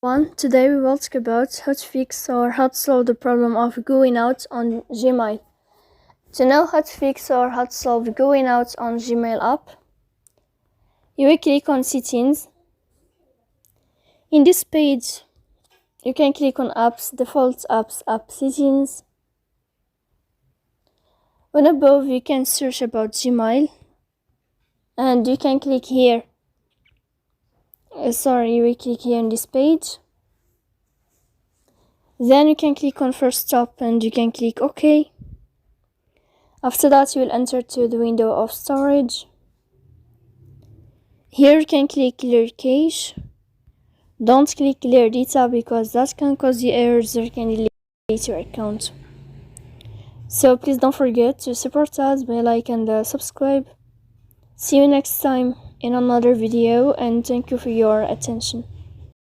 Today we will talk about how to fix or how to solve the problem of going out on Gmail. To know how to fix or how to solve going out on Gmail app, you will click on Settings. In this page, you can click on Apps, Default Apps, App Settings. On above, you can search about Gmail, and you can click here. You will click here on this page. Then you can click on First Stop and you can click OK. After that, you will enter to the window of storage. Here you can click Clear Cache. Don't click Clear Data because that can cause the errors that can delete your account. So please don't forget to support us by like and subscribe. See you next time in another video, and thank you for your attention.